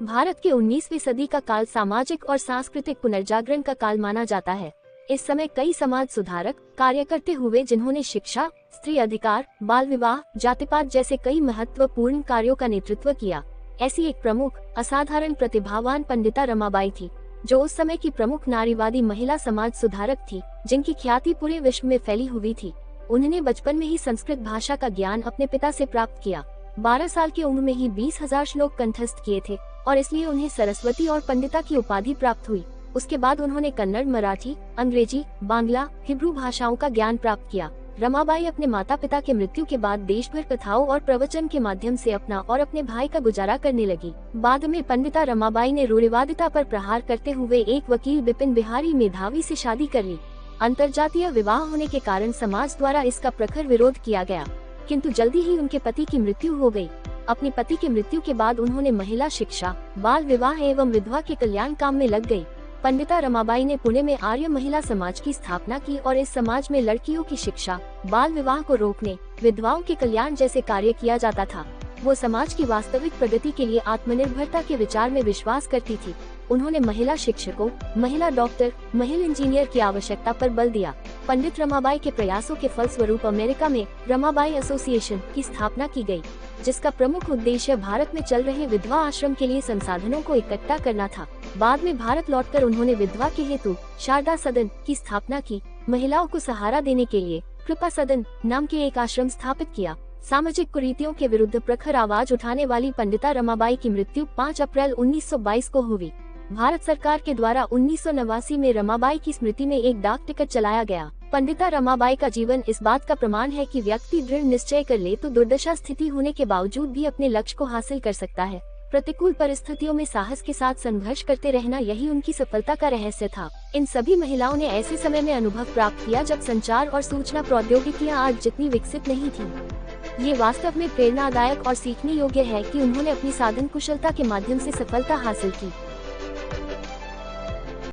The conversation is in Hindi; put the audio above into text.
भारत के 19वीं सदी का काल सामाजिक और सांस्कृतिक पुनर्जागरण का काल माना जाता है। इस समय कई समाज सुधारक कार्य करते हुए जिन्होंने शिक्षा, स्त्री अधिकार, बाल विवाह, जातिपात जैसे कई महत्वपूर्ण कार्यों का नेतृत्व किया। ऐसी एक प्रमुख असाधारण प्रतिभावान पंडिता रमाबाई थी, जो उस समय की प्रमुख नारीवादी महिला समाज सुधारक थी, जिनकी ख्याति पूरे विश्व में फैली हुई थी। उन्होंने बचपन में ही संस्कृत भाषा का ज्ञान अपने पिता से प्राप्त किया। 12 साल की उम्र में ही 20,000 श्लोक कंठस्थ किए थे और इसलिए उन्हें सरस्वती और पंडिता की उपाधि प्राप्त हुई। उसके बाद उन्होंने कन्नड़, मराठी, अंग्रेजी, बांग्ला, हिब्रू भाषाओं का ज्ञान प्राप्त किया। रमाबाई अपने माता पिता के मृत्यु के बाद देश भर कथाओं और प्रवचन के माध्यम से अपना और अपने भाई का गुजारा करने लगी। बाद में पंडिता रमाबाई ने रूढ़िवादिता पर प्रहार करते हुए एक वकील बिपिन बिहारी मेधावी से शादी कर ली। अंतरजातीय विवाह होने के कारण समाज द्वारा इसका प्रखर विरोध किया गया, किंतु जल्दी ही उनके पति की मृत्यु हो गई। अपने पति की मृत्यु के बाद उन्होंने महिला शिक्षा, बाल विवाह एवं विधवा के कल्याण काम में लग गई। पंडिता रमाबाई ने पुणे में आर्य महिला समाज की स्थापना की और इस समाज में लड़कियों की शिक्षा, बाल विवाह को रोकने, विधवाओं के कल्याण जैसे कार्य किया जाता था। वो समाज की वास्तविक प्रगति के लिए आत्मनिर्भरता के विचार में विश्वास करती थी। उन्होंने महिला शिक्षकों, महिला डॉक्टर, महिला इंजीनियर की आवश्यकता पर बल दिया। पंडित रमाबाई के प्रयासों के फलस्वरूप अमेरिका में रमाबाई एसोसिएशन की स्थापना की गई, जिसका प्रमुख उद्देश्य भारत में चल रहे विधवा आश्रम के लिए संसाधनों को इकट्ठा करना था। बाद में भारत लौटकर उन्होंने विधवा के हेतु शारदा सदन की स्थापना की। महिलाओं को सहारा देने के लिए कृपा सदन नाम के एक आश्रम स्थापित किया। सामाजिक कुरीतियों के विरुद्ध प्रखर आवाज उठाने वाली पंडिता रमाबाई की मृत्यु 5 अप्रैल 1922 को हुई। भारत सरकार के द्वारा 1989 में रमाबाई की स्मृति में एक डाक टिकट चलाया गया। पंडिता रमाबाई का जीवन इस बात का प्रमाण है कि व्यक्ति दृढ़ निश्चय कर ले तो दुर्दशा स्थिति होने के बावजूद भी अपने लक्ष्य को हासिल कर सकता है। प्रतिकूल परिस्थितियों में साहस के साथ संघर्ष करते रहना, यही उनकी सफलता का रहस्य था। इन सभी महिलाओं ने ऐसे समय में अनुभव प्राप्त किया जब संचार और सूचना प्रौद्योगिकियां आज जितनी विकसित नहीं थी। ये वास्तव में प्रेरणादायक और सीखने योग्य है कि उन्होंने अपनी साधन कुशलता के माध्यम से सफलता हासिल की।